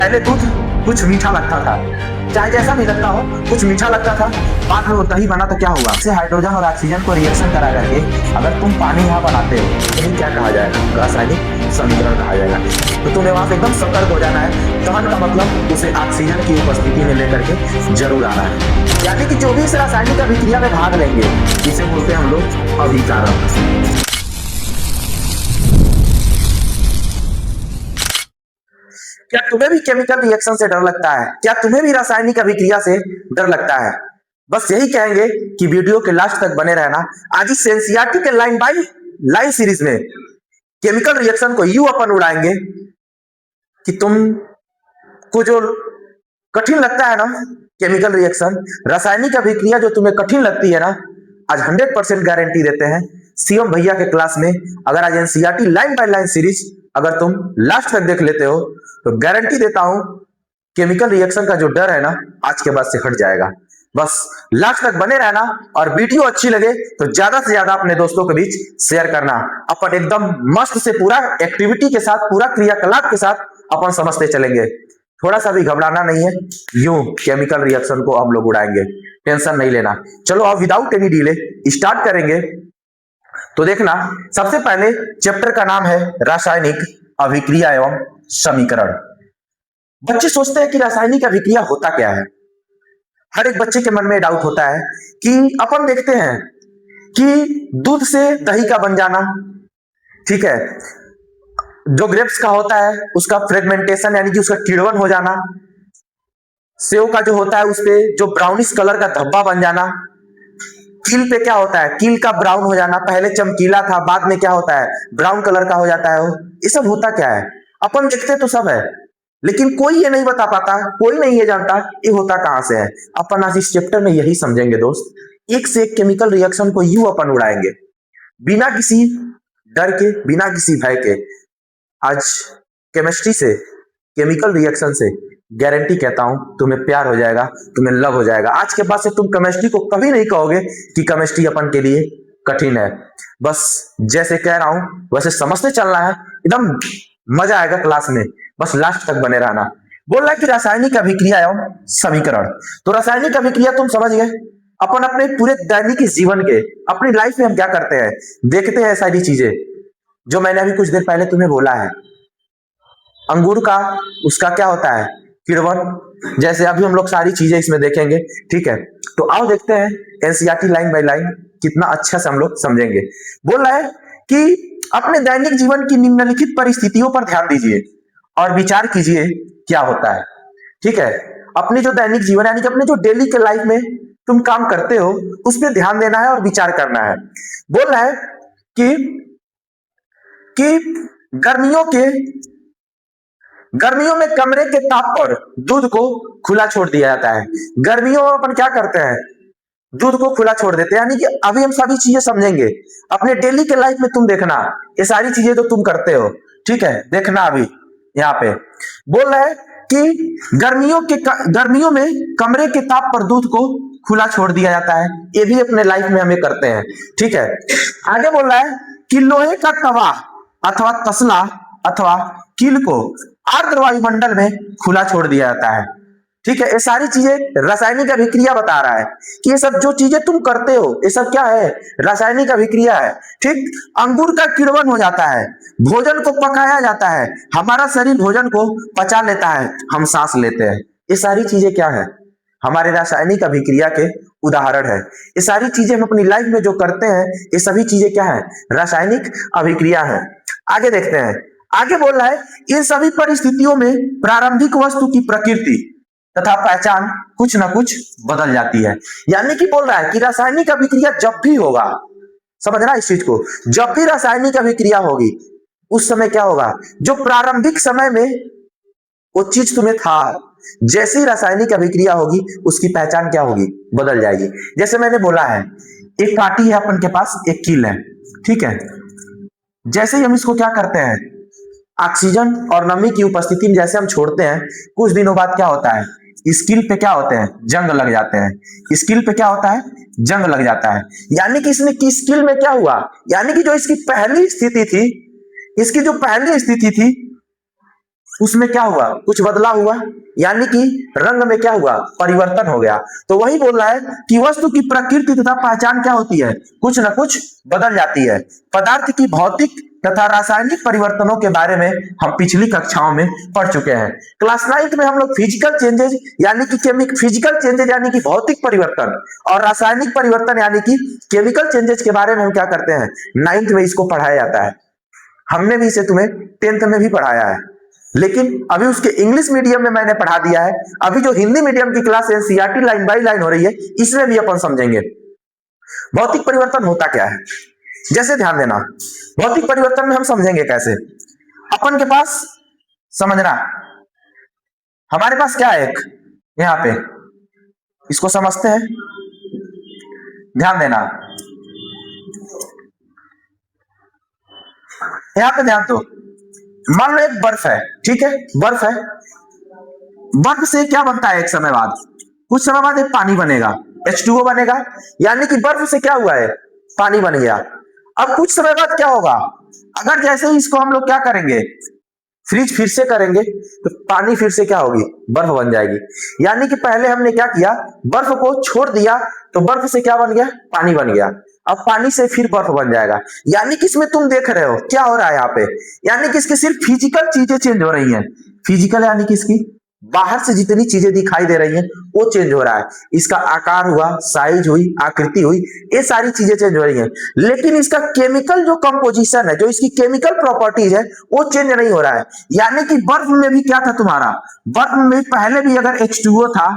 पहले दूध कुछ मीठा लगता था, चाहे जैसा भी लगता हो कुछ मीठा लगता था। बाद में वो दही बना तो क्या हुआ, इससे हाइड्रोजन और ऑक्सीजन को रिएक्शन करा करके अगर तुम पानी यहाँ बनाते हो तो ये क्या कहा जाएगा, रासायनिक समीकरण कहा जाएगा। तो तुम्हें वहां से एकदम सतर्क हो जाना है। दहन का मतलब उसे ऑक्सीजन की उपस्थिति में लेकर के जरूर आना है। यानी कि जो भी इस रासायनिक अभिक्रिया में भाग लेंगे इसे बोलते हैं हम लोग अभिकारक। क्या तुम्हें भी केमिकल रिएक्शन से डर लगता है? क्या तुम्हें भी रासायनिक अभिक्रिया से डर लगता है? बस यही कहेंगे कि वीडियो के लास्ट तक बने रहना। आज इस एनसीईआरटी के लाइन बाय लाइन सीरीज में केमिकल रिएक्शन को यूं अपन उड़ाएंगे कि तुम को जो कठिन लगता है ना केमिकल रिएक्शन, रासायनिक अभिक्रिया जो तुम्हें कठिन लगती है ना, आज 100% गारंटी देते हैं शिवम भैया के क्लास में। अगर आज NCERT line by line series अगर तुम लास्ट तक देख लेते हो तो गारंटी देता हूं केमिकल रिएक्शन का जो डर है ना आज के बाद से हट जाएगा। बस लास्ट तक बने रहना और वीडियो अच्छी लगे तो ज्यादा से ज्यादा अपने दोस्तों के बीच शेयर करना। अपन एकदम मस्त से पूरा एक्टिविटी के साथ, पूरा क्रियाकलाप के साथ अपन समझते चलेंगे। थोड़ा सा भी घबराना नहीं है, यूं केमिकल रिएक्शन को हम लोग उड़ाएंगे, टेंशन नहीं लेना। चलो अब विदाउट एनी डिले स्टार्ट करेंगे। तो देखना, सबसे पहले चैप्टर का नाम है रासायनिक अभिक्रिया एवं समीकरण। बच्चे सोचते हैं कि रासायनिक अभिक्रिया होता क्या है। हर एक बच्चे के मन में डाउट होता है कि अपन देखते हैं कि दूध से दही का बन जाना, ठीक है, जो ग्रेप्स का होता है उसका फ्रेगमेंटेशन यानी कि उसका किण्वन हो जाना, सेव का जो होता है उसपे जो ब्राउनिश कलर का धब्बा बन जाना, कील पे क्या होता है, कील का ब्राउन हो जाना, पहले चमकीला था बाद में क्या होता है ब्राउन कलर का हो जाता है। ये सब होता क्या है? अपन देखते तो सब है लेकिन कोई ये नहीं बता पाता, कोई नहीं ये जानता ये होता कहां से है। अपन आज इस चैप्टर में यही समझेंगे दोस्त। एक से एक केमिकल रिएक्शन को यूं अपन उड़ाएंगे बिना किसी डर के, बिना किसी भय के। आज केमिस्ट्री से, केमिकल रिएक्शन से गारंटी कहता हूं तुम्हें प्यार हो जाएगा, तुम्हें लव हो जाएगा। आज के बाद से तुम केमिस्ट्री को कभी नहीं कहोगे कि केमिस्ट्री अपन के लिए कठिन है। बस जैसे कह रहा हूं वैसे समझते चलना है, एकदम मजा आएगा क्लास में। बस लास्ट तक बने रहना। बोल रहा है कि रासायनिक अभिक्रिया एवं समीकरण। तो रासायनिक अभिक्रिया तुम समझ गए। अपन अपने पूरे दैनिक जीवन के, अपनी लाइफ में हम क्या करते हैं, देखते हैं सारी चीजें जो मैंने अभी कुछ देर पहले तुम्हें बोला है। अंगूर का उसका क्या होता है, किण्वन, जैसे अभी हम लोग सारी चीजें इसमें देखेंगे, ठीक है। तो आओ देखते हैं एनसीईआरटी लाइन बाय लाइन कितना अच्छा से हम लोग समझेंगे। बोल रहा है कि अपने दैनिक जीवन की निम्नलिखित परिस्थितियों पर ध्यान दीजिए और विचार कीजिए क्या होता है, ठीक है। अपने जो दैनिक जीवन यानी कि अपने जो डेली के लाइफ में तुम काम करते हो उस पर ध्यान देना है और विचार करना है। बोल रहा है कि गर्मियों में कमरे के ताप पर दूध को खुला छोड़ दिया जाता है। गर्मियों में अपन क्या करते हैं, दूध को खुला छोड़ देते हैं। यानी कि अभी हम सभी चीजें समझेंगे अपने डेली के लाइफ में। तुम देखना ये सारी चीजें तो तुम करते हो, ठीक है। देखना अभी यहाँ पे बोल रहा है कि गर्मियों में कमरे के ताप पर दूध को खुला छोड़ दिया जाता है। ये भी अपने लाइफ में हमें करते हैं, ठीक है। आगे बोल रहा है कि लोहे का तवा अथवा तसला अथवा कील को आर्द्र वायुमंडल में खुला छोड़ दिया जाता है, ठीक है। ये सारी चीजें रासायनिक अभिक्रिया बता रहा है कि ये सब जो चीजें तुम करते हो ये सब क्या है, रासायनिक अभिक्रिया है, ठीक। अंगूर का किण्वन हो जाता है, भोजन को पकाया जाता है, हमारा शरीर भोजन को पचा लेता है, हम सांस लेते हैं। ये सारी चीजें क्या है, हमारे रासायनिक अभिक्रिया के उदाहरण है। ये सारी चीजें हम अपनी लाइफ में जो करते हैं ये सभी चीजें क्या है, रासायनिक अभिक्रिया है। आगे देखते हैं। आगे बोल रहा है इन सभी परिस्थितियों में प्रारंभिक वस्तु की प्रकृति तथा पहचान कुछ ना कुछ बदल जाती है। यानी कि बोल रहा है कि रासायनिक अभिक्रिया जब भी होगा, समझना इस चीज को, जब भी रासायनिक अभिक्रिया होगी उस समय क्या होगा, जो प्रारंभिक समय में वो चीज तुम्हें था, जैसी रासायनिक अभिक्रिया होगी उसकी पहचान क्या होगी, बदल जाएगी। जैसे मैंने बोला है एक कांटी है अपन के पास, एक कील है, ठीक है। जैसे ही हम इसको क्या करते हैं, ऑक्सीजन और नमी की उपस्थिति में जैसे हम छोड़ते हैं, कुछ दिनों बाद क्या होता है, स्किल पे क्या होते हैं, जंग लग जाते हैं। स्किल पे क्या होता है, जंग लग जाता है। यानी कि इसने की स्किल में क्या हुआ, यानी कि जो इसकी पहली स्थिति थी, इसकी जो पहली स्थिति थी उसमें क्या हुआ, कुछ बदलाव हुआ, यानी कि रंग में क्या हुआ, परिवर्तन हो गया। तो वही बोल रहा है कि वस्तु की प्रकृति तथा पहचान क्या होती है, कुछ न कुछ बदल जाती है। पदार्थ की भौतिक तथा रासायनिक परिवर्तनों के बारे में हम पिछली कक्षाओं में पढ़ चुके हैं। क्लास 9th में हम लोग फिजिकल चेंजेज यानी कि फिजिकल चेंजेज यानी कि भौतिक परिवर्तन और रासायनिक परिवर्तन यानी कि केमिकल चेंजेज के बारे में हम क्या करते हैं, 9th में इसको पढ़ाया जाता है। हमने भी इसे तुम्हें 10th में भी पढ़ाया है, लेकिन अभी उसके इंग्लिश मीडियम में मैंने पढ़ा दिया है। अभी जो हिंदी मीडियम की class NCERT line by line हो रही है, इसमें भी अपन समझेंगे भौतिक परिवर्तन होता क्या है। जैसे ध्यान देना, भौतिक परिवर्तन में हम समझेंगे कैसे। अपन के पास समझना, हमारे पास क्या है, एक यहां पे इसको समझते हैं, ध्यान देना, यहां पे ध्यान दो। मान लो एक बर्फ है, ठीक है, बर्फ है, बर्फ से क्या बनता है, एक समय बाद, कुछ समय बाद एक पानी बनेगा, H2O बनेगा, यानी कि बर्फ से क्या हुआ है, पानी बन गया। अब कुछ समय बाद क्या होगा, अगर जैसे ही इसको हम लोग क्या करेंगे, फ्रीज फिर से करेंगे, तो पानी फिर से क्या होगी, बर्फ बन जाएगी। यानी कि पहले हमने क्या किया, बर्फ को छोड़ दिया, तो बर्फ से क्या बन गया, पानी बन गया। अब पानी से फिर बर्फ बन जाएगा। यानी कि इसमें तुम देख रहे हो क्या हो रहा है यहाँ पे, यानी कि इसके सिर्फ फिजिकल चीजें चेंज हो रही हैं। फिजिकल यानी कि इसकी बाहर से जितनी चीजें दिखाई दे रही हैं वो चेंज हो रहा है। इसका आकार हुआ, साइज हुई, आकृति हुई, ये सारी चीजें चेंज हो रही हैं। लेकिन इसका केमिकल जो कंपोजिशन है, जो इसकी केमिकल प्रॉपर्टीज है, वो चेंज नहीं हो रहा है। यानी कि बर्फ में भी क्या था तुम्हारा, बर्फ में पहले भी अगर H2O था,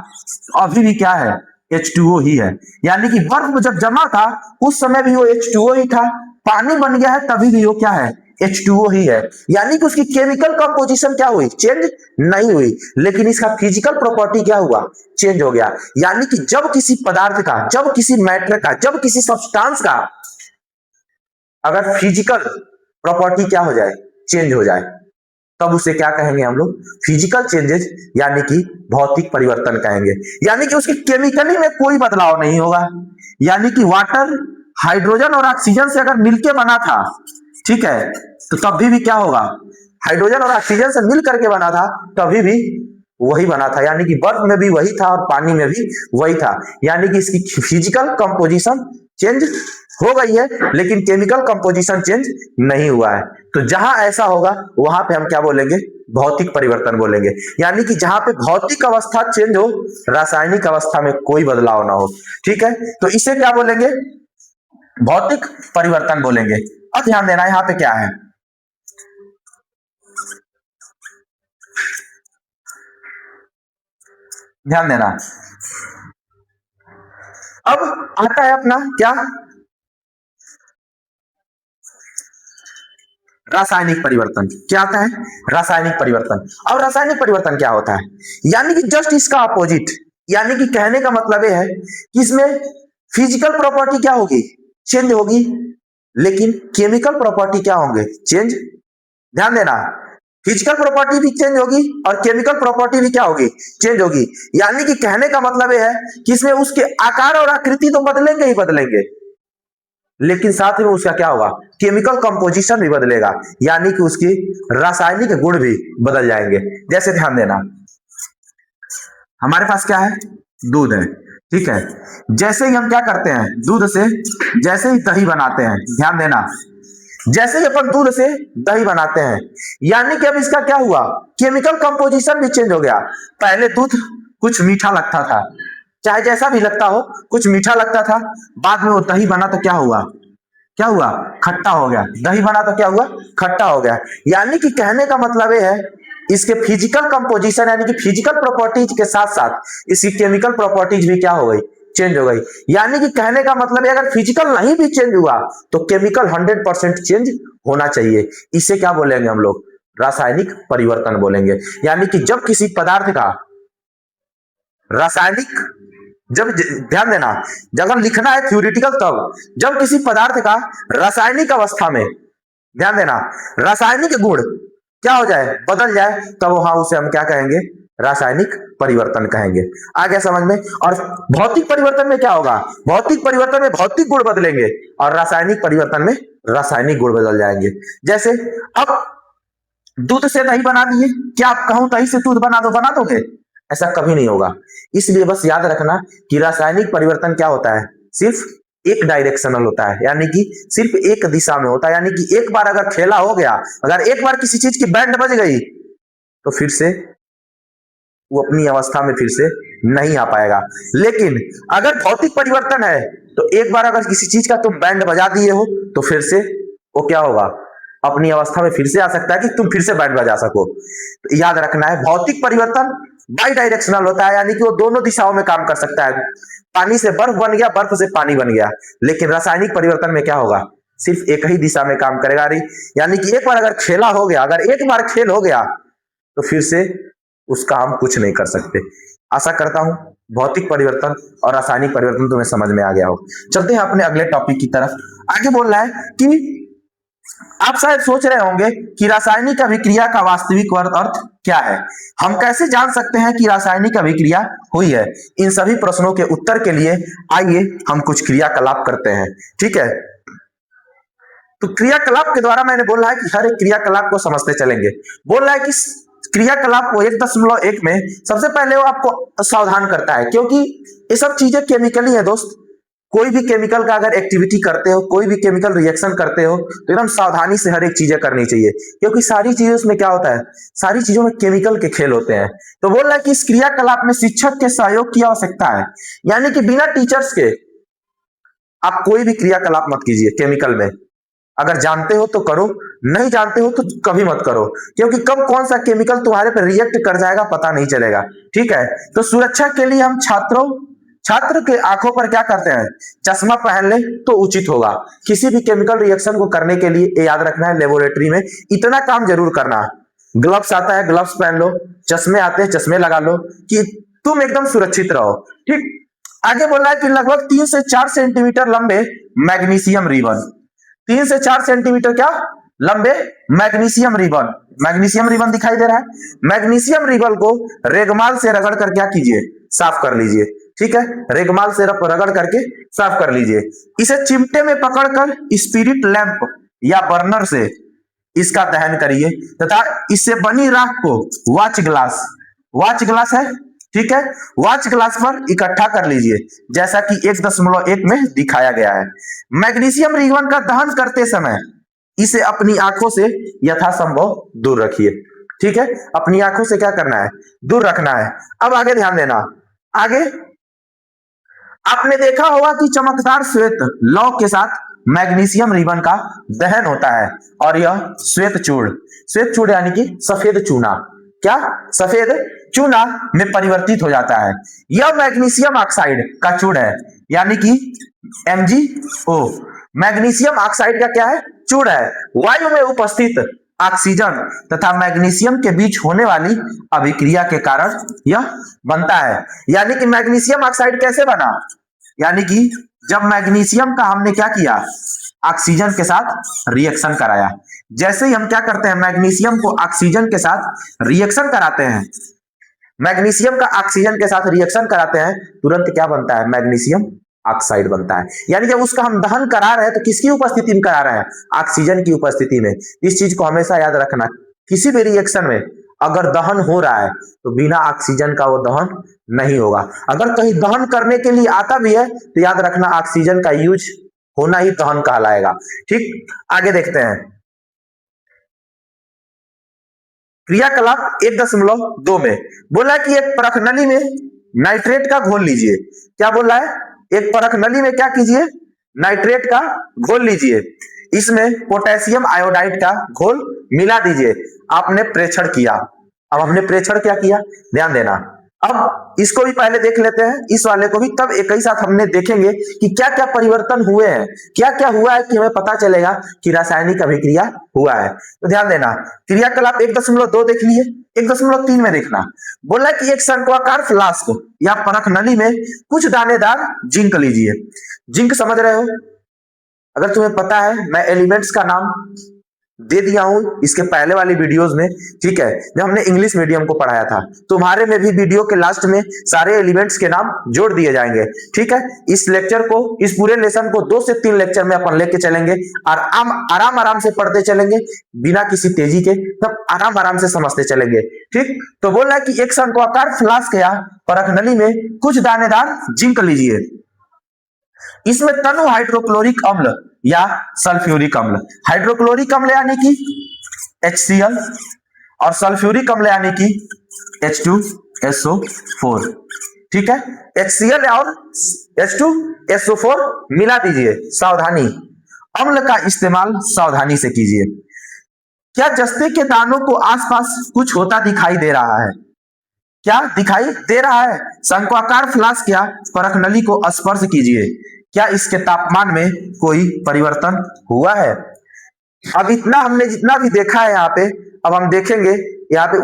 अभी भी क्या है, H2O ही है। यानी कि बर्फ जब जमा था उस समय भी वो H2O ही था, पानी बन गया है तभी भी वो क्या है, H2O ही है। यानी कि उसकी केमिकल कंपोजिशन क्या हुई, चेंज नहीं हुई, लेकिन इसका फिजिकल प्रॉपर्टी क्या हुआ, चेंज हो गया। यानी कि जब किसी पदार्थ का, जब किसी मैटर का, जब किसी सब्सटेंस का अगर फिजिकल प्रॉपर्टी क्या हो जाए, चेंज हो जाए, तब उसे क्या कहेंगे हम लोग, फिजिकल चेंजेस यानी कि भौतिक परिवर्तन कहेंगे। यानी कि उसकी केमिकली में कोई बदलाव नहीं होगा। यानी कि वाटर हाइड्रोजन और ऑक्सीजन से अगर मिलके बना था, ठीक है, तो तभी भी क्या होगा, हाइड्रोजन और ऑक्सीजन से मिल करके बना था, तभी भी वही बना था। यानी कि बर्फ में भी वही था और पानी में भी वही था। यानी कि इसकी फिजिकल कंपोजिशन चेंज हो गई है, लेकिन केमिकल कंपोजिशन चेंज नहीं हुआ है। तो जहां ऐसा होगा वहां पे हम क्या बोलेंगे, भौतिक परिवर्तन बोलेंगे। यानी कि जहां पे भौतिक अवस्था चेंज हो, रासायनिक अवस्था में कोई बदलाव ना हो, ठीक है, तो इसे क्या बोलेंगे, भौतिक परिवर्तन बोलेंगे। अब ध्यान देना, यहां पे क्या है, ध्यान देना। अब आता है अपना क्या, रासायनिक परिवर्तन। क्या आता है, रासायनिक परिवर्तन। अब रासायनिक परिवर्तन क्या होता है, यानी कि जस्ट इसका अपोजिट। यानी कि कहने का मतलब यह है कि इसमें फिजिकल प्रॉपर्टी क्या होगी, चेंज होगी, लेकिन केमिकल प्रॉपर्टी क्या होंगे, चेंज। ध्यान देना, फिजिकल प्रॉपर्टी भी चेंज होगी और केमिकल प्रॉपर्टी भी क्या होगी, चेंज होगी। यानी कि कहने का मतलब यह है कि इसमें उसके आकार और आकृति तो बदलेंगे ही बदलेंगे, लेकिन साथ में उसका क्या होगा, केमिकल कंपोजिशन भी बदलेगा। यानी कि उसकी रासायनिक गुण भी बदल जाएंगे। जैसे ध्यान देना, हमारे पास क्या है, दूध है, ठीक है, जैसे ही हम क्या करते हैं, दूध से जैसे ही दही बनाते हैं, ध्यान देना, जैसे ही अपन दूध से दही बनाते हैं, यानी कि अब इसका क्या हुआ, केमिकल कंपोजिशन भी चेंज हो गया। पहले दूध कुछ मीठा लगता था, चाहे जैसा भी लगता हो, कुछ मीठा लगता था, बाद में वो दही बना तो क्या हुआ, क्या हुआ, खट्टा हो गया। दही बना तो क्या हुआ, खट्टा हो गया। यानी कि कहने का मतलब ये है, इसके फिजिकल कंपोजिशन यानी कि फिजिकल प्रॉपर्टीज के साथ साथ इसकी केमिकल प्रॉपर्टीज भी क्या हो गई, चेंज हो गई। यानी कि कहने का मतलब है, अगर फिजिकल नहीं भी चेंज हुआ तो केमिकल 100% चेंज होना चाहिए। इसे क्या बोलेंगे हम लोग, रासायनिक परिवर्तन बोलेंगे। यानी कि जब किसी पदार्थ का रासायनिक, जब ध्यान देना, जब हम लिखना है थ्योरेटिकल, तब जब किसी पदार्थ का रासायनिक अवस्था में, ध्यान देना, रासायनिक गुण क्या हो जाए, बदल जाए, तब वहां उसे हम क्या कहेंगे, रासायनिक परिवर्तन कहेंगे। आ गया समझ में। और भौतिक परिवर्तन में क्या होगा, भौतिक परिवर्तन में भौतिक गुण बदलेंगे और रासायनिक परिवर्तन में रासायनिक गुण बदल जाएंगे। जैसे अब दूध से दही बना दिए, क्या आप कहूं दही से दूध बना दो, बना दोगे? ऐसा कभी नहीं होगा। इसलिए बस याद रखना कि रासायनिक परिवर्तन क्या होता है, सिर्फ एक डायरेक्शनल होता है, यानी कि सिर्फ एक दिशा में होता है। यानी कि एक बार अगर खेला हो गया, अगर एक बार किसी चीज की बैंड बज गई तो फिर से वो अपनी अवस्था में फिर से नहीं आ पाएगा। लेकिन अगर भौतिक परिवर्तन है तो एक बार अगर किसी चीज का तुम बैंड बजा दिए हो तो फिर से वो क्या होगा, अपनी अवस्था में फिर से आ सकता है कि तुम फिर से बैंड बजा सको। तो याद रखना है भौतिक परिवर्तन बाई डायरेक्शनल होता है, यानी कि वो दोनों दिशाओं में काम कर सकता है। पानी से बर्फ बन गया, बर्फ से पानी बन गया। लेकिन रासायनिक परिवर्तन में क्या होगा, सिर्फ एक ही दिशा में काम करेगा। यानी कि एक बार अगर खेला हो गया, अगर एक बार खेल हो गया तो फिर से उसका हम कुछ नहीं कर सकते। आशा करता हूं भौतिक परिवर्तन और रासायनिक परिवर्तन तुम्हें समझ में आ गया हो। चलते हैं अपने अगले टॉपिक की तरफ। आगे बोल रहा है कि आप शायद सोच रहे होंगे कि रासायनिक अभिक्रिया का वास्तविक अर्थ क्या है, हम कैसे जान सकते हैं कि रासायनिक अभिक्रिया हुई है। इन सभी प्रश्नों के उत्तर के लिए आइए हम कुछ क्रियाकलाप करते हैं। ठीक है, तो क्रियाकलाप के द्वारा मैंने बोला है कि हर एक क्रियाकलाप को समझते चलेंगे। बोल रहा है कि क्रियाकलाप को 1.1 में सबसे पहले वो आपको सावधान करता है, क्योंकि ये सब चीजें केमिकली है दोस्त। कोई भी केमिकल का अगर एक्टिविटी करते हो, कोई भी केमिकल रिएक्शन करते हो तो एकदम सावधानी से हर एक चीजें करनी चाहिए, क्योंकि सारी चीजें उसमें क्या होता है, सारी चीजों में केमिकल के खेल होते हैं। तो बोल रहा है कि इस क्रियाकलाप में शिक्षक के सहयोग की आवश्यकता है, यानी कि बिना टीचर्स के आप कोई भी क्रियाकलाप मत कीजिए केमिकल में। अगर जानते हो तो करो, नहीं जानते हो तो कभी मत करो, क्योंकि कब कौन सा केमिकल तुम्हारे पर रिएक्ट कर जाएगा पता नहीं चलेगा। ठीक है, तो सुरक्षा के लिए हम छात्र के आंखों पर क्या करते हैं, चश्मा पहन ले तो उचित होगा। किसी भी केमिकल रिएक्शन को करने के लिए याद रखना है, लेबोरेटरी में इतना काम जरूर करना। ग्लव्स आता है, ग्लव्स पहन लो, चश्मे आते हैं, चश्मे लगा लो, कि तुम एकदम सुरक्षित रहो। ठीक, आगे बोला है कि लगभग 3 से 4 सेंटीमीटर लंबे मैग्नीशियम रिबन, 3 से 4 सेंटीमीटर क्या लंबे मैग्नीशियम रिबन, मैग्नीशियम रिबन दिखाई दे रहा है। मैग्नीशियम रिबन को रेगमाल से रगड़ कर क्या कीजिए, साफ कर लीजिए। ठीक है, रेगमाल से रगड़ करके साफ कर लीजिए। इसे चिमटे में पकड़कर स्पिरिट लैंप या बर्नर से इसका दहन करिए तथा इससे बनी राख को वॉच ग्लास है, ठीक है, वॉच ग्लास पर इकट्ठा कर लीजिए, जैसा कि 1.1 में दिखाया गया है। मैग्नीशियम रिबन का दहन करते समय इसे अपनी आंखों से यथासंभव दूर रखिए। ठीक है, अपनी आंखों से क्या करना है, दूर रखना है। अब आगे ध्यान देना। आगे आपने देखा होगा कि चमकदार श्वेत लौ के साथ मैग्नीशियम रिबन का दहन होता है और यह श्वेत चूर्ण यानी कि सफेद चूना, क्या सफेद चूना में परिवर्तित हो जाता है। यह मैग्नीशियम ऑक्साइड का चूर्ण है, यानी कि MgO, मैग्नीशियम ऑक्साइड का क्या है, चूर्ण है। वायु में उपस्थित ऑक्सीजन तथा मैग्नीशियम के बीच होने वाली अभिक्रिया के कारण यह बनता है। यानी कि मैग्नीशियम ऑक्साइड कैसे बना, यानी कि जब मैग्नीशियम का हमने क्या किया, ऑक्सीजन के साथ रिएक्शन कराया। जैसे ही हम क्या करते हैं, मैग्नीशियम को ऑक्सीजन के साथ रिएक्शन कराते हैं, मैग्नीशियम का ऑक्सीजन के साथ रिएक्शन कराते हैं, तुरंत क्या बनता है, मैग्नीशियम ऑक्साइड बनता है। यानी जब उसका हम दहन करा रहे हैं तो किसकी उपस्थिति में करा रहे हैं, ऑक्सीजन की उपस्थिति में। इस चीज को हमेशा याद रखना, किसी भी रिएक्शन में अगर दहन हो रहा है तो बिना ऑक्सीजन का वो दहन नहीं होगा। अगर कहीं दहन करने के लिए आता भी है तो याद रखना ऑक्सीजन का यूज होना ही दहन कहलाएगा। ठीक, आगे देखते हैं। क्रियाकलाप 1.2 में बोला कि एक परख नली में नाइट्रेट का घोल लीजिए। क्या बोला है, एक परख नली में क्या कीजिए, नाइट्रेट का घोल लीजिए, इसमें पोटेशियम आयोडाइड का घोल मिला दीजिए। आपने प्रेक्षण किया, अब हमने प्रेक्षण क्या किया, ध्यान देना। अब इसको भी पहले देख लेते हैं, इस वाले को भी, तब एक ही साथ हमने देखेंगे कि क्या क्या परिवर्तन हुए हैं, क्या क्या हुआ है, कि हमें पता चलेगा कि रासायनिक अभिक्रिया हुआ है। तो ध्यान देना, क्रियाकलाप 1.2 देख लिए, 1.3 में देखना। बोला कि एक शंक्वाकार फ्लास्क या परख नली में कुछ दानेदार जिंक लीजिए। जिंक समझ रहे हो, अगर तुम्हें पता है, मैं एलिमेंट्स का नाम दे दिया हूं इसके पहले वाली वीडियोस में, ठीक है, जब हमने इंग्लिश मीडियम को पढ़ाया था। तुम्हारे में भी वीडियो के लास्ट में सारे एलिमेंट्स के नाम जोड़ दिए जाएंगे, ठीक है। इस लेक्चर को, इस पूरे लेसन को 2 से 3 लेक्चर में अपन लेके चलेंगे और आराम आराम से पढ़ते चलेंगे, बिना किसी तेजी के, तब आराम आराम से समझते चलेंगे, ठीक। तो बोल रहा है कि एक शंक्वाकार फ्लास्क या परख नली में कुछ दानेदार जिंक लीजिए, इसमें तनु हाइड्रोक्लोरिक अम्ल या सल्फ्यूरिक अम्ल, हाइड्रोक्लोरिक अम्ल यानी कि HCl और सल्फ्यूरिक अम्ल यानी कि H2SO4, ठीक है। HCl और H2SO4 मिला दीजिए, सावधानी, अम्ल का इस्तेमाल सावधानी से कीजिए। क्या जस्ते के दानों को आसपास कुछ होता दिखाई दे रहा है? क्या दिखाई दे रहा है? शंक्वाकार फ्लास्क या परख नली को स्पर्श कीजिए, क्या इसके तापमान में कोई परिवर्तन हुआ है? अब इतना हमने जितना भी देखा है यहाँ पे, अब हम देखेंगे यहाँ पे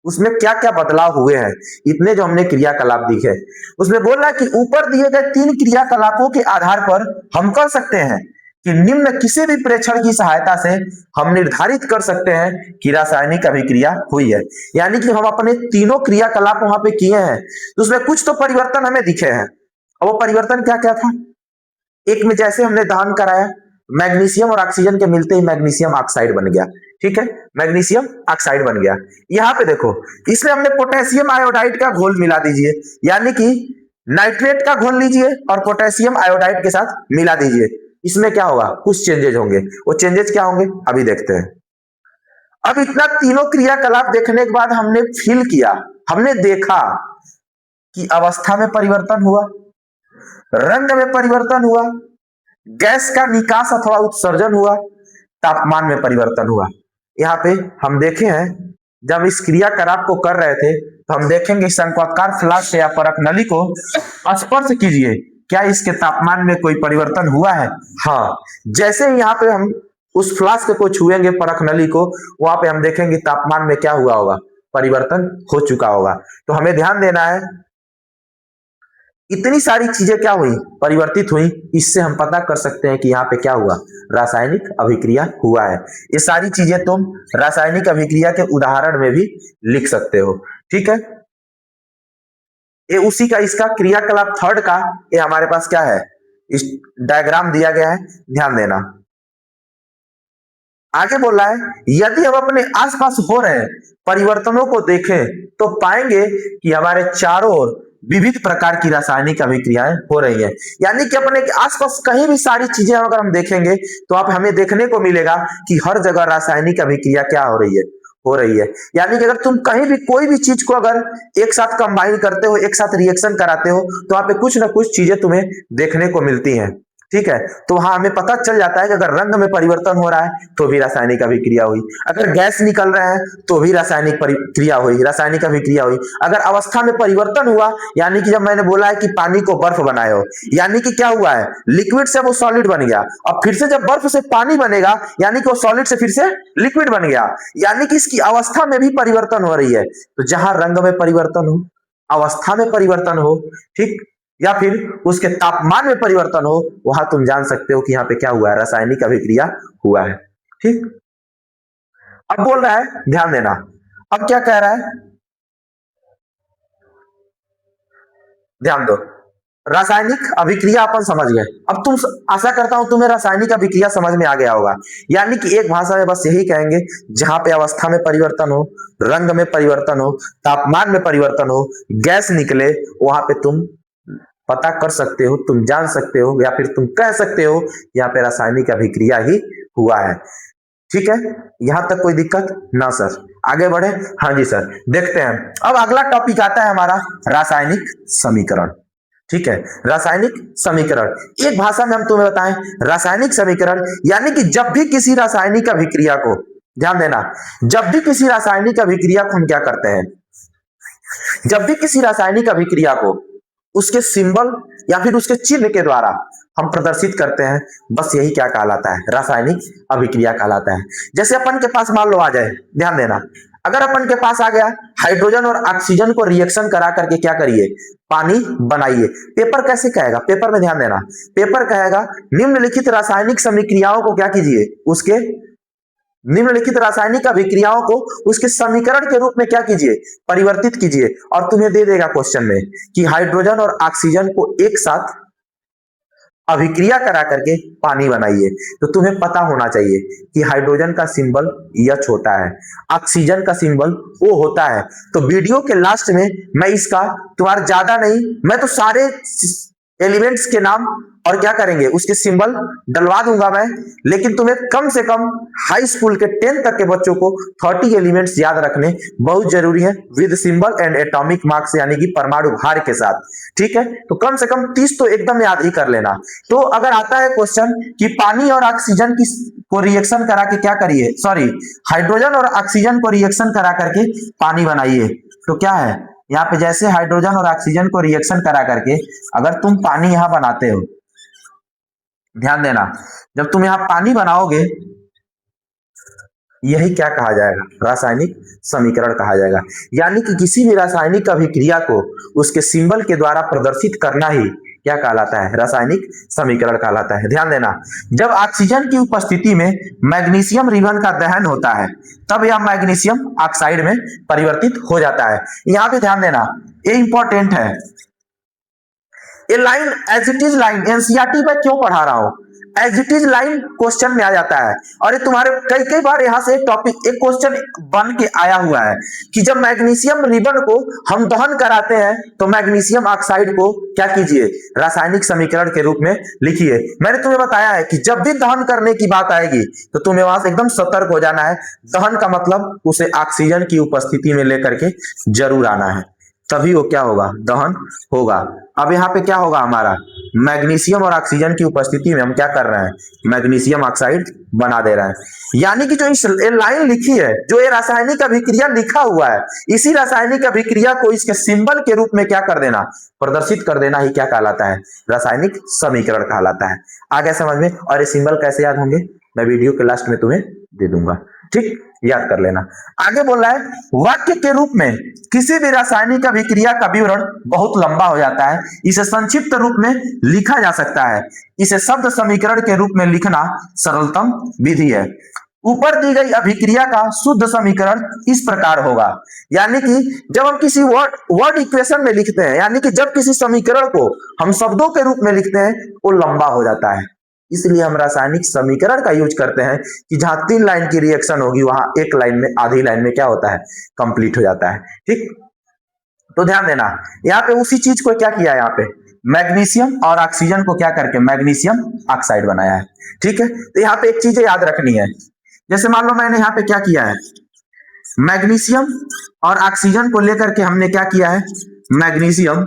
उसमें क्या क्या बदलाव हुए हैं। इतने जो हमने क्रियाकलाप दिखे, उसमें बोल रहा है कि ऊपर दिए गए 3 क्रियाकलापों के आधार पर हम कह सकते हैं कि निम्न किसी भी प्रेक्षण की सहायता से हम निर्धारित कर सकते हैं कि रासायनिक अभिक्रिया हुई है। यानी कि हम अपने तीनों क्रियाकलाप वहां पे किए हैं, तो उसमें कुछ तो परिवर्तन हमें दिखे हैं। और वो परिवर्तन क्या क्या था? एक में जैसे हमने दहन कराया, मैग्नीशियम और ऑक्सीजन के मिलते ही मैग्नीशियम ऑक्साइड बन गया, ठीक है, मैग्नीशियम ऑक्साइड बन गया। यहाँ पे देखो, इसमें हमने पोटेशियम आयोडाइड का घोल मिला दीजिए, यानी कि नाइट्रेट का घोल लीजिए और पोटेशियम आयोडाइड के साथ मिला दीजिए। इसमें क्या होगा? कुछ चेंजेज होंगे। वो चेंजेज क्या होंगे अभी देखते हैं। अब इतना तीनों क्रियाकलाप देखने के बाद हमने फील किया, हमने देखा कि अवस्था में परिवर्तन हुआ, रंग में परिवर्तन हुआ, गैस का निकास अथवा उत्सर्जन हुआ, तापमान में परिवर्तन हुआ। यहाँ पे हम देखे हैं, जब इस क्रियाकलाप को कर रहे थे तो हम देखेंगे शंक्वाकार फ्लास्क या परख नली को स्पर्श कीजिए, क्या इसके तापमान में कोई परिवर्तन हुआ है? हाँ, जैसे ही यहाँ पे हम उस फ्लास्क को छुएंगे, परख नली को, वहां पे हम देखेंगे तापमान में क्या हुआ होगा, परिवर्तन हो चुका होगा। तो हमें ध्यान देना है, इतनी सारी चीजें क्या हुई, परिवर्तित हुई। इससे हम पता कर सकते हैं कि यहाँ पे क्या हुआ, रासायनिक अभिक्रिया हुआ है। ये सारी चीजें तुम रासायनिक अभिक्रिया के उदाहरण में भी लिख सकते हो, ठीक है। ये उसी का, इसका क्रियाकलाप थर्ड का ये हमारे पास क्या है, इस डायग्राम दिया गया है, ध्यान देना। आगे बोल रहा है, यदि हम अपने आसपास हो रहे परिवर्तनों को देखें तो पाएंगे कि हमारे चारों ओर विविध प्रकार की रासायनिक अभिक्रियाएं हो रही है। यानी कि अपने आसपास कहीं भी सारी चीजें अगर हम देखेंगे तो आप हमें देखने को मिलेगा कि हर जगह रासायनिक अभिक्रिया क्या हो रही है, हो रही है। यानी कि अगर तुम कहीं भी कोई भी चीज को अगर एक साथ कंबाइन करते हो, एक साथ रिएक्शन कराते हो, तो वहां पे कुछ ना कुछ चीजें तुम्हें देखने को मिलती हैं, ठीक है। तो वहां हमें पता चल जाता है कि अगर रंग में परिवर्तन हो रहा है तो भी रासायनिक अभिक्रिया हुई, अगर गैस निकल रहा है तो भी रासायनिक क्रिया हुई, रासायनिक अभिक्रिया हुई। अगर अवस्था में परिवर्तन हुआ, यानी कि जब मैंने बोला है कि पानी को बर्फ बनाए हो, यानी कि क्या हुआ है, लिक्विड से वो सॉलिड बन गया, और फिर से जब बर्फ से पानी बनेगा यानी कि वो सॉलिड से फिर से लिक्विड बन गया, यानी कि इसकी अवस्था में भी परिवर्तन हो रही है। तो जहां रंग में परिवर्तन हो, अवस्था में परिवर्तन हो, ठीक, या फिर उसके तापमान में परिवर्तन हो, वहां तुम जान सकते हो कि यहाँ पे क्या हुआ है, रासायनिक अभिक्रिया हुआ है, ठीक। अब बोल रहा है, ध्यान देना, अब क्या कह रहा है, ध्यान दो। रासायनिक अभिक्रिया अपन समझ गए। अब तुम, आशा करता हूं तुम्हें रासायनिक अभिक्रिया समझ में आ गया होगा। यानी कि एक भाषा में बस यही कहेंगे, जहां पे अवस्था में परिवर्तन हो, रंग में परिवर्तन हो, तापमान में परिवर्तन हो, गैस निकले, वहां पे तुम पता कर सकते हो, तुम जान सकते हो, या फिर तुम कह सकते हो यहाँ पे रासायनिक अभिक्रिया ही हुआ है, ठीक है। यहां तक कोई दिक्कत ना सर? आगे बढ़े? हाँ जी सर, देखते हैं। अब अगला टॉपिक आता है हमारा रासायनिक समीकरण, ठीक है। रासायनिक समीकरण, एक भाषा में हम तुम्हें बताएं, रासायनिक समीकरण यानी कि जब भी किसी रासायनिक अभिक्रिया को, ध्यान देना, जब भी किसी रासायनिक अभिक्रिया को हम क्या करते हैं, जब भी किसी रासायनिक अभिक्रिया को उसके सिंबल या फिर उसके चिन्ह के द्वारा हम प्रदर्शित करते हैं, बस यही क्या कहलाता है, रासायनिक अभिक्रिया कहलाता है। जैसे अपन के पास मान लो आ जाए, ध्यान देना, अगर अपन के पास आ गया हाइड्रोजन और ऑक्सीजन को रिएक्शन करा करके क्या करिए, पानी बनाइए, पेपर कैसे कहेगा, पेपर में ध्यान देना, पेपर कहेगा निम्नलिखित रासायनिक समीक्रियाओं को क्या कीजिए, उसके निम्नलिखित रासायनिक अभिक्रियाओं को उसके समीकरण के रूप में क्या कीजिए, परिवर्तित कीजिए। और तुम्हें दे देगा क्वेश्चन में कि हाइड्रोजन और ऑक्सीजन को एक साथ अभिक्रिया करा करके पानी बनाइए। तो तुम्हें पता होना चाहिए कि हाइड्रोजन का सिंबल यह छोटा है, ऑक्सीजन का सिंबल ओ होता है। तो वीडियो के लास्ट में मैं इसका तुम्हारा ज्यादा नहीं, मैं तो सारे एलिमेंट्स के नाम और क्या करेंगे उसके सिंबल डलवा दूंगा मैं, लेकिन तुम्हें कम से कम हाई स्कूल के 10 तक के बच्चों को 30 एलिमेंट्स याद रखने बहुत जरूरी है with symbol and atomic marks, यानी कि परमाणु भार के साथ। ठीक है, तो कम से कम 30 तो एकदम याद ही कर लेना। तो अगर आता है क्वेश्चन कि पानी और ऑक्सीजन की को रिएक्शन करा के क्या करिए, सॉरी हाइड्रोजन और ऑक्सीजन को रिएक्शन करा करके पानी बनाइए, तो क्या है यहाँ पे जैसे हाइड्रोजन और ऑक्सीजन को रिएक्शन करा करके अगर तुम पानी यहां बनाते हो, ध्यान देना, जब तुम यहां पानी बनाओगे यही क्या कहा जाएगा, रासायनिक समीकरण कहा जाएगा। यानी कि किसी भी रासायनिक अभिक्रिया को उसके सिंबल के द्वारा प्रदर्शित करना ही क्या कहलाता है, रासायनिक समीकरण कहलाता है। ध्यान देना, जब ऑक्सीजन की उपस्थिति में मैग्नीशियम रिबन का दहन होता है तब यह मैग्नीशियम ऑक्साइड में परिवर्तित हो जाता है। यहां पे ध्यान देना, ये इंपॉर्टेंट है, ये line as it is line NCERT में क्यों पढ़ा रहा हूं, as it is line question में आ जाता है। और ये तुम्हारे कई कई बार यहां से टॉपिक एक क्वेश्चन बन के आया हुआ है कि जब मैग्नीशियम रिबन को हम दहन कराते हैं तो मैग्नीशियम ऑक्साइड को क्या कीजिए, रासायनिक समीकरण के रूप में लिखिए। मैंने तुम्हें बताया है कि जब भी दहन करने की बात आएगी तो तुम्हें वहां से एकदम सतर्क हो जाना है। दहन का मतलब उसे ऑक्सीजन की उपस्थिति में लेकर के जरूर आना है, तभी वो क्या होगा, दहन होगा। अब यहाँ पे क्या होगा हमारा, मैग्नीशियम और ऑक्सीजन की उपस्थिति में हम क्या कर रहे हैं, मैग्नीशियम ऑक्साइड बना दे रहे हैं। यानी कि जो इस लाइन लिखी है, जो ये रासायनिक अभिक्रिया लिखा हुआ है, इसी रासायनिक अभिक्रिया को इसके सिंबल के रूप में क्या कर देना, प्रदर्शित कर देना ही क्या कहलाता है, रासायनिक समीकरण कहलाता है। आगे समझ में, और ये सिंबल कैसे याद होंगे मैं वीडियो के लास्ट में तुम्हें दे दूंगा, ठीक, याद कर लेना। आगे बोल रहा है, वाक्य के रूप में किसी भी रासायनिक अभिक्रिया का विवरण बहुत लंबा हो जाता है, इसे संक्षिप्त रूप में लिखा जा सकता है। इसे शब्द समीकरण के रूप में लिखना सरलतम विधि है। ऊपर दी गई अभिक्रिया का शुद्ध समीकरण इस प्रकार होगा। यानी कि जब हम किसी वर्ड इक्वेशन में लिखते हैं, यानी कि जब किसी समीकरण को हम शब्दों के रूप में लिखते हैं वो लंबा हो जाता है, इसलिए हम रासायनिक समीकरण का यूज करते हैं कि जहां 3 लाइन की रिएक्शन होगी वहां एक लाइन में, आधी लाइन में क्या होता है, कंप्लीट हो जाता है। ठीक, तो ध्यान देना, यहाँ पे उसी चीज को क्या किया है, यहाँ पे मैग्नीशियम और ऑक्सीजन को क्या करके मैग्नीशियम ऑक्साइड बनाया है। ठीक है, तो यहाँ पे एक चीज याद रखनी है, जैसे मान लो मैंने यहाँ पे क्या किया है, मैग्नीशियम और ऑक्सीजन को लेकर के हमने क्या किया है, मैग्नीशियम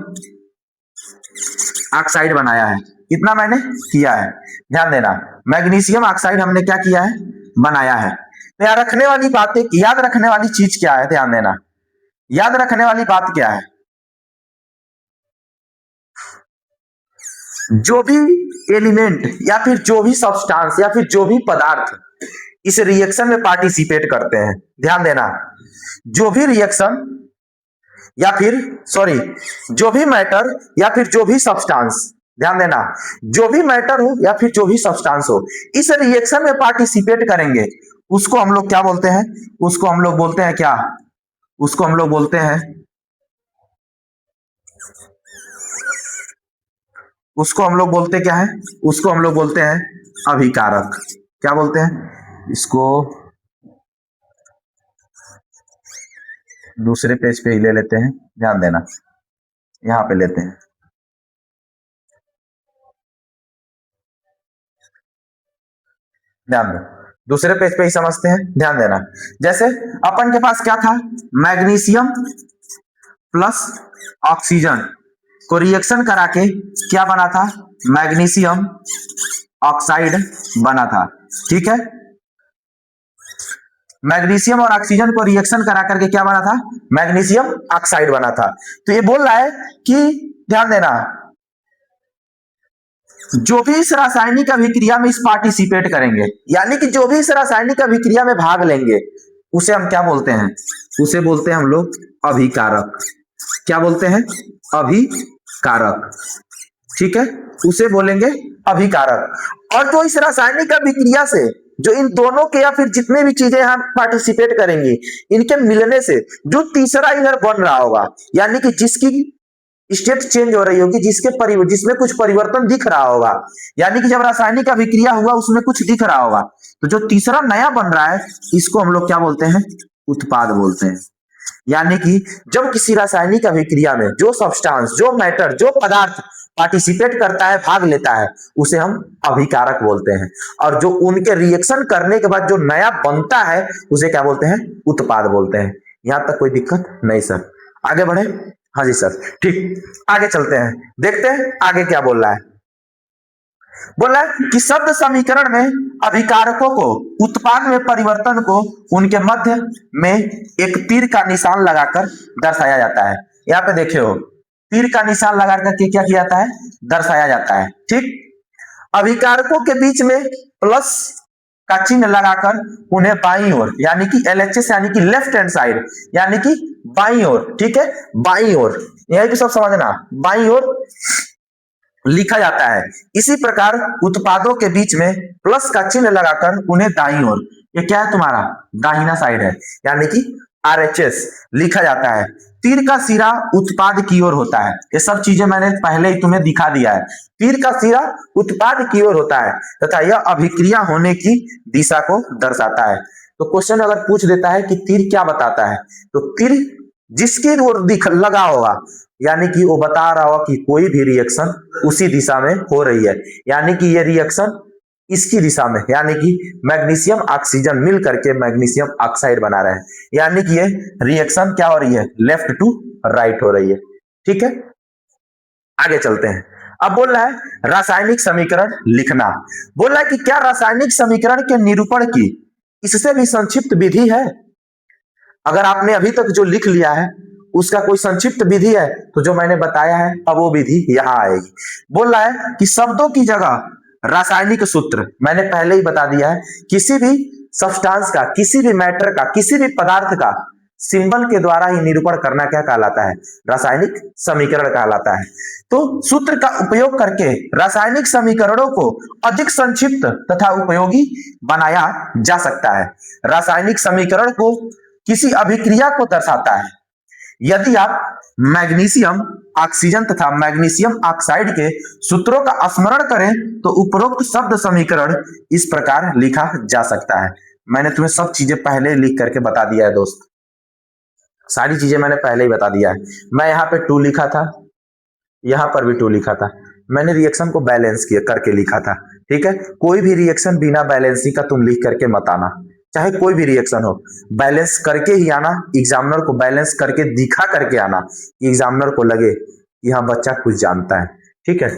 ऑक्साइड बनाया है। कितना मैंने किया है, ध्यान देना, मैग्नीशियम ऑक्साइड हमने क्या किया है, बनाया है। तो याद रखने वाली बात, याद रखने वाली चीज क्या है, ध्यान देना, याद रखने वाली बात क्या है, जो भी एलिमेंट या फिर जो भी सब्सटेंस या फिर जो भी पदार्थ इस रिएक्शन में पार्टिसिपेट करते हैं, ध्यान देना, जो भी रिएक्शन या फिर सॉरी जो भी मैटर या फिर जो भी सब्सटेंस, ध्यान देना, जो भी मैटर हो या फिर जो भी सब्सटेंस हो इस रिएक्शन में पार्टिसिपेट करेंगे, उसको हम लोग क्या बोलते हैं, उसको हम लोग बोलते हैं क्या, उसको हम लोग बोलते हैं, उसको हम लोग बोलते क्या है, उसको हम लोग बोलते हैं अभिकारक। क्या बोलते हैं इसको, दूसरे पेज पे ही ले लेते हैं, ध्यान देना, यहां पे लेते हैं, ध्यान दो, दूसरे पेज पे ही समझते हैं, ध्यान देना। जैसे अपन के पास क्या था, मैग्नीशियम प्लस ऑक्सीजन को रिएक्शन करा के क्या बना था, मैग्नीशियम ऑक्साइड बना था। ठीक है, मैग्नीशियम और ऑक्सीजन को रिएक्शन करा करके क्या बना था, मैग्नीशियम ऑक्साइड बना था। तो ये बोल रहा है कि ध्यान देना, जो भी इस रासायनिक अभिक्रिया में इस पार्टिसिपेट करेंगे, यानी कि जो भी इस रासायनिक अभिक्रिया में भाग लेंगे उसे हम क्या बोलते हैं, उसे बोलते हैं हम लोग अभिकारक। क्या बोलते हैं, अभिकारक। ठीक है, उसे बोलेंगे अभिकारक। और जो इस रासायनिक अभिक्रिया से जो इन दोनों के या फिर जितने भी चीजें हम पार्टिसिपेट करेंगे इनके मिलने से जो तीसरा इधर बन रहा होगा, यानी कि जिसकी स्टेट चेंज हो रही होगी, जिसमें कुछ परिवर्तन दिख रहा होगा, यानी कि जब रासायनिक अभिक्रिया हुआ उसमें कुछ दिख रहा होगा, तो जो तीसरा नया बन रहा है इसको हम लोग क्या बोलते हैं? उत्पाद बोलते हैं। यानी कि जब किसी रासायनिक अभिक्रिया में जो सब्सटेंस, जो मैटर, जो पदार्थ पार्टिसिपेट करता है, भाग लेता है, उसे हम अभिकारक बोलते हैं। और जो उनके रिएक्शन करने के बाद जो नया बनता है उसे क्या बोलते हैं? उत्पाद बोलते हैं। यहां तक कोई दिक्कत नहीं सर? आगे बढ़े। हाँ जी सर, ठीक, आगे चलते हैं, देखते हैं आगे क्या बोल रहा है। बोला कि शब्द समीकरण में अभिकारकों को, उत्पाद में परिवर्तन को उनके मध्य में एक तीर का निशान लगाकर दर्शाया जाता है। यहाँ पे देखे हो, तीर का निशान लगा करके क्या किया जाता है? दर्शाया जाता है। ठीक, अभिकारकों के बीच में प्लस का चिन्ह लगाकर उन्हें बाईं ओर, यानी कि LHS यानी कि लेफ्ट हैंड साइड, यानी कि बाईं ओर, ठीक है, बाईं ओर, यही भी सब समझना, बाईं ओर लिखा जाता है। इसी प्रकार उत्पादों के बीच में प्लस का चिन्ह लगाकर उन्हें दाईं ओर, ये क्या है तुम्हारा? दाहिना साइड है, यानी कि RHS लिखा जाता है। तीर का सिरा उत्पाद की ओर होता है। ये सब चीजें मैंने पहले ही तुम्हें दिखा दिया है। तीर का सिरा उत्पाद की ओर होता है तथा यह अभिक्रिया होने की दिशा को दर्शाता है। तो क्वेश्चन अगर पूछ देता है कि तीर क्या बताता है, तो तीर जिसकी ओर लगा होगा, यानी कि वो बता रहा होगा कि कोई भी रिएक्शन उसी दिशा में हो रही है, यानी कि ये रिएक्शन इसकी दिशा में, यानी कि मैग्नीशियम ऑक्सीजन मिल करके मैग्नीशियम ऑक्साइड बना रहे हैं, यानी कि ये रिएक्शन क्या हो रही है? लेफ्ट टू राइट हो रही है। ठीक है, आगे चलते हैं। अब बोल रहा है रासायनिक समीकरण लिखना। बोल रहा है कि क्या रासायनिक समीकरण के निरूपण की इससे भी संक्षिप्त विधि है? अगर आपने अभी तक जो लिख लिया है उसका कोई संक्षिप्त विधि है तो जो मैंने बताया है अब वो विधि यहां आएगी। बोल रहा है कि शब्दों की जगह रासायनिक सूत्र, मैंने पहले ही बता दिया है, किसी भी सब्सटेंस का, किसी भी मैटर का, किसी भी पदार्थ का सिंबल के द्वारा ही निरूपण करना क्या कहलाता है? रासायनिक समीकरण कहलाता है। तो सूत्र का उपयोग करके रासायनिक समीकरणों को अधिक संक्षिप्त तथा उपयोगी बनाया जा सकता है। रासायनिक समीकरण को किसी अभिक्रिया को दर्शाता है। यदि आप मैग्नीशियम ऑक्सीजन तथा मैग्नीशियम ऑक्साइड के सूत्रों का स्मरण करें तो उपरोक्त शब्द समीकरण इस प्रकार लिखा जा सकता है। मैंने तुम्हें सब चीजें पहले लिख करके बता दिया है दोस्त, सारी चीजें मैंने पहले ही बता दिया है। मैं यहाँ पे 2 लिखा था, यहां पर भी 2 लिखा था, मैंने रिएक्शन को बैलेंस किया करके लिखा था। ठीक है, कोई भी रिएक्शन बिना बैलेंसिंग का तुम लिख करके मत आना, चाहे कोई भी रिएक्शन हो, बैलेंस करके ही आना। एग्जामिनर को बैलेंस करके दिखा करके आना कि एग्जामिनर को लगे कि हाँ बच्चा कुछ जानता है। ठीक है,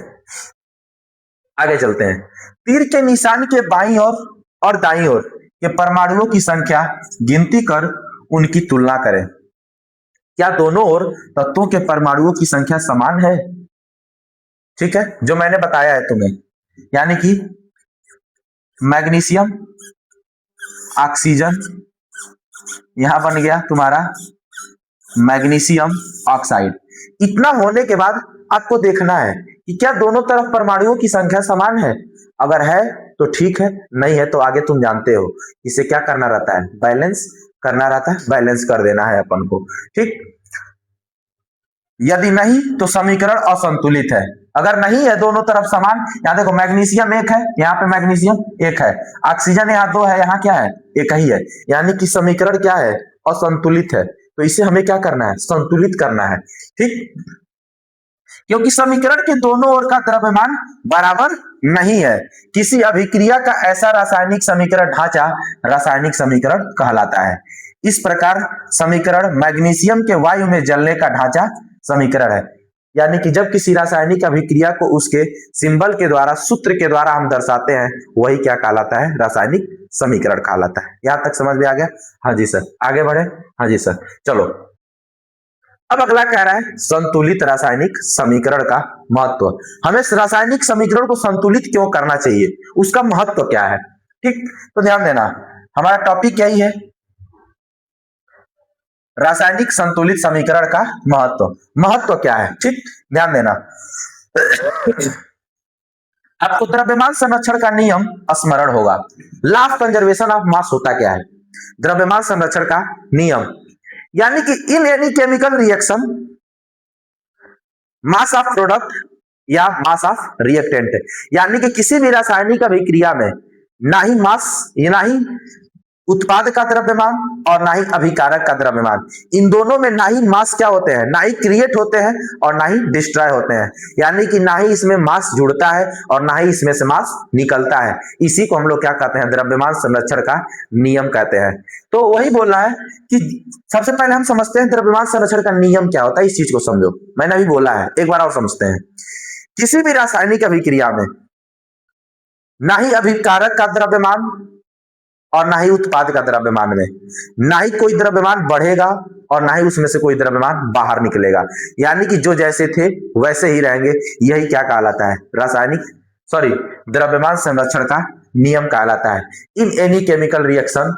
आगे चलते हैं। तीर के निशान के बाईं ओर और दाईं ओर के परमाणुओं की संख्या गिनती कर उनकी तुलना करें। क्या दोनों ओर तत्वों के परमाणुओं की संख्या समान है? ठीक है, जो मैंने बताया है तुम्हें, यानी कि मैग्नीशियम ऑक्सीजन, यहां बन गया तुम्हारा मैग्नीशियम ऑक्साइड। इतना होने के बाद आपको देखना है कि क्या दोनों तरफ परमाणुओं की संख्या समान है। अगर है तो ठीक है, नहीं है तो आगे तुम जानते हो इसे क्या करना रहता है? बैलेंस करना रहता है, बैलेंस कर देना है अपन को। ठीक, यदि नहीं तो समीकरण असंतुलित है। अगर नहीं है दोनों तरफ समान, यहां देखो मैग्नीशियम 1 है, यहाँ पे मैग्नीशियम 1 है, ऑक्सीजन यहाँ 2 है, यहाँ क्या है? 1 ही है, यानी कि समीकरण क्या है? असंतुलित है। तो इसे हमें क्या करना है? संतुलित करना है। ठीक, क्योंकि समीकरण के दोनों ओर का द्रव्यमान बराबर नहीं है। किसी अभिक्रिया का ऐसा रासायनिक समीकरण ढांचा रासायनिक समीकरण कहलाता है। इस प्रकार समीकरण मैग्नीशियम के वायु में जलने का ढांचा समीकरण है, यानी कि जब किसी रासायनिक अभिक्रिया को उसके सिंबल के द्वारा, सूत्र के द्वारा हम दर्शाते हैं, वही क्या कहलाता है? रासायनिक समीकरण कहलाता है। यहां तक समझ में आ गया? हाँ जी सर, आगे बढ़े। हाँ जी सर, चलो अब अगला कह रहा है संतुलित रासायनिक समीकरण का महत्व। हमें रासायनिक समीकरण को संतुलित क्यों करना चाहिए, उसका महत्व क्या है? ठीक, तो ध्यान देना, हमारा टॉपिक यही है, रासायनिक संतुलित समीकरण का महत्व। महत्व क्या है? ठीक, ध्यान देना। आपको द्रव्यमान संरक्षण का नियम स्मरण होगा। Law of conservation of mass होता क्या है? द्रव्यमान संरक्षण का नियम यानी कि इन any chemical reaction mass of product या मास ऑफ रिएक्टेंट, यानी कि किसी भी रासायनिक अभिक्रिया में ना ही मास, ना ही उत्पाद का द्रव्यमान और ना ही अभिकारक का द्रव्यमान, इन दोनों में ना ही मास क्या होते हैं, ना ही क्रिएट होते हैं और ना ही डिस्ट्रॉय होते हैं, यानी कि ना ही इसमें मास जुड़ता है और ना ही इसमें से मास निकलता है। इसी को हम लोग क्या कहते हैं? द्रव्यमान संरक्षण का नियम कहते हैं। तो वही बोल रहा है कि सबसे पहले हम समझते हैं द्रव्यमान संरक्षण का नियम क्या होता है। इस चीज को समझो, मैंने अभी बोला है, एक बार और समझते हैं। किसी भी रासायनिक अभिक्रिया में ना ही अभिकारक का द्रव्यमान और ना ही उत्पाद का द्रव्यमान में ना ही कोई द्रव्यमान बढ़ेगा और ना ही उसमें से कोई द्रव्यमान बाहर निकलेगा, यानी कि जो जैसे थे वैसे ही रहेंगे। यही क्या कहलाता है? द्रव्यमान संरक्षण का नियम कहलाता है। In any chemical reaction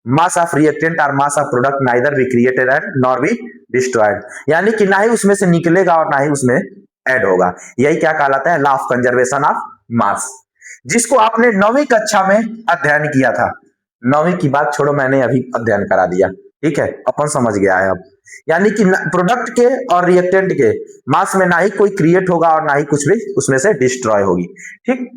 mass of reactant और mass of product neither be created and nor be destroyed, यानी कि ना ही उसमें से निकलेगा और ना ही उसमें ऐड होगा। यही क्या कहलाता है? Law of conservation of mass, जिसको आपने 9वीं कक्षा में अध्ययन किया था। 9वीं की बात छोड़ो, मैंने अभी अध्ययन करा दिया, ठीक है, अपन समझ गया है अब। यानी कि प्रोडक्ट के और रिएक्टेंट के मास में ना ही कोई क्रिएट होगा और ना ही कुछ भी उसमें से डिस्ट्रॉय होगी। ठीक,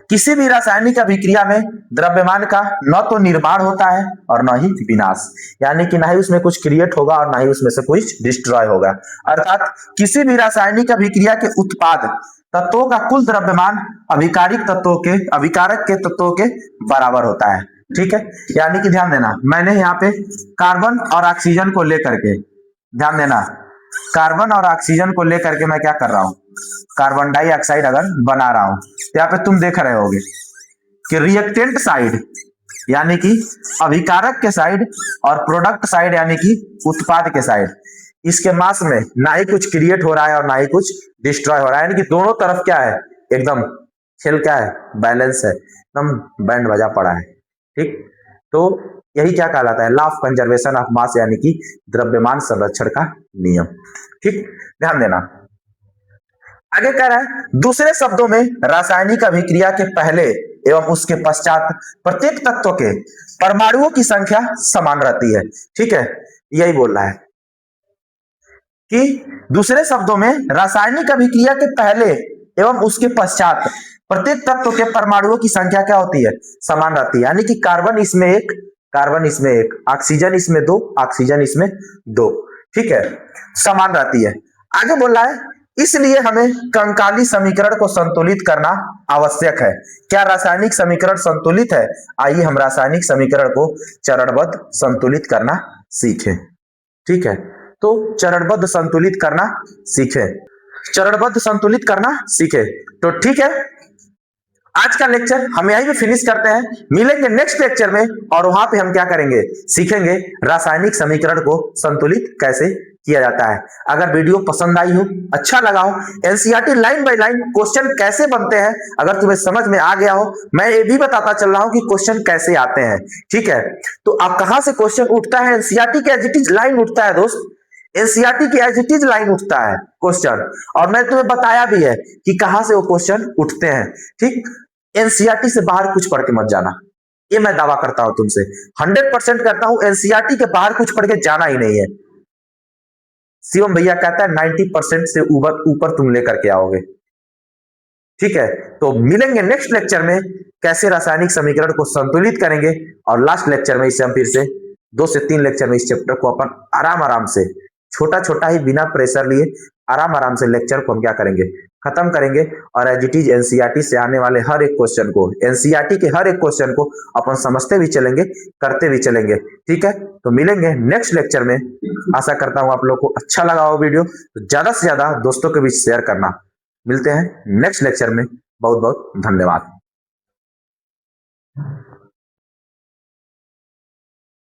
किसी भी रासायनिक अभिक्रिया में द्रव्यमान का न तो निर्माण होता है और न ही विनाश, यानी कि ना ही उसमें कुछ क्रिएट होगा और ना ही उसमें से कुछ डिस्ट्रॉय होगा। अर्थात किसी भी रासायनिक अभिक्रिया के उत्पाद तत्वों का कुल द्रव्यमान अभिकारक के तत्वों के बराबर होता है। ठीक है, यानी कि ध्यान देना, मैंने यहाँ पे कार्बन और ऑक्सीजन को लेकर के, ध्यान देना, कार्बन और ऑक्सीजन को लेकर के मैं क्या कर रहा हूं? कार्बन डाइऑक्साइड अगर बना रहा हूं तो यहाँ पे तुम देख रहे होगे कि रिएक्टेंट साइड यानी कि अभिकारक के साइड और प्रोडक्ट साइड यानी कि उत्पाद के साइड, इसके मास में ना ही कुछ क्रिएट हो रहा है और ना ही कुछ डिस्ट्रॉय हो रहा है, यानी कि दोनों तरफ क्या है? एकदम खेल क्या है? बैलेंस है, एकदम बैंड बजा पड़ा है। ठीक, तो यही क्या कहलाता है? Law of conservation of mass, यानी कि द्रव्यमान संरक्षण का नियम। ठीक, ध्यान देना। आगे कह रहा है, दूसरे शब्दों में रासायनिक अभिक्रिया के पहले एवं उसके पश्चात प्रत्येक तत्व के परमाणुओं की संख्या समान रहती है। ठीक है, यही बोल रहा है कि दूसरे शब्दों में रासायनिक अभिक्रिया के पहले एवं उसके पश्चात प्रत्येक तत्व के परमाणुओं की संख्या क्या होती है? समान रहती है, यानी कि कार्बन इसमें एक, कार्बन इसमें एक, ऑक्सीजन इसमें दो, ऑक्सीजन इसमें दो। ठीक है, समान रहती है। आगे बोल रहा है, इसलिए हमें कंकाली समीकरण को संतुलित करना आवश्यक है। क्या रासायनिक समीकरण संतुलित है? आइए हम रासायनिक समीकरण को चरणबद्ध संतुलित करना सीखें। ठीक है, तो चरणबद्ध संतुलित करना सीखें, चरणबद्ध संतुलित करना सीखें। तो ठीक है, आज का लेक्चर हम यहीं पे फिनिश करते हैं। मिलेंगे नेक्स्ट लेक्चर में और वहां पे हम क्या करेंगे? सीखेंगे रासायनिक समीकरण को संतुलित कैसे किया जाता है। अगर वीडियो पसंद आई हो, अच्छा लगा हो, NCERT line by line question कैसे बनते हैं अगर तुम्हें समझ में आ गया हो, मैं ये भी बताता चल रहा हूं कि क्वेश्चन कैसे आते हैं। ठीक है, तो अब कहां से क्वेश्चन उठता है? एनसीईआरटी के एज इट इज लाइन उठता है दोस्त, एनसीईआरटी की एज इट इज लाइन उठता है क्वेश्चन, और मैं तुम्हें बताया भी है कि कहां से वो क्वेश्चन उठते हैं। ठीक, एनसीईआरटी से बाहर कुछ पढ़ के मत जाना, ये मैं दावा करता हूं तुमसे, 100% करता हूं, एनसीईआरटी के बाहर कुछ पढ़ के जाना ही नहीं है। शिवम भैया कहता है 90% से ऊपर तुम लेकर के आओगे। ठीक है, तो मिलेंगे नेक्स्ट लेक्चर में, कैसे रासायनिक समीकरण को संतुलित करेंगे, और लास्ट लेक्चर में इसे हम फिर से 2 से 3 लेक्चर में इस चैप्टर को अपन आराम से, छोटा छोटा ही, बिना प्रेशर लिए आराम से लेक्चर को हम क्या करेंगे? खत्म करेंगे। और एज इट इज एनसीईआरटी से आने वाले हर एक क्वेश्चन को, एनसीईआरटी के हर एक क्वेश्चन को अपन समझते भी चलेंगे, करते भी चलेंगे। ठीक है, तो मिलेंगे नेक्स्ट लेक्चर में। आशा करता हूं आप लोग को अच्छा लगा हो वीडियो, तो ज्यादा से ज्यादा दोस्तों के बीच शेयर करना। मिलते हैं नेक्स्ट लेक्चर में, बहुत बहुत धन्यवाद।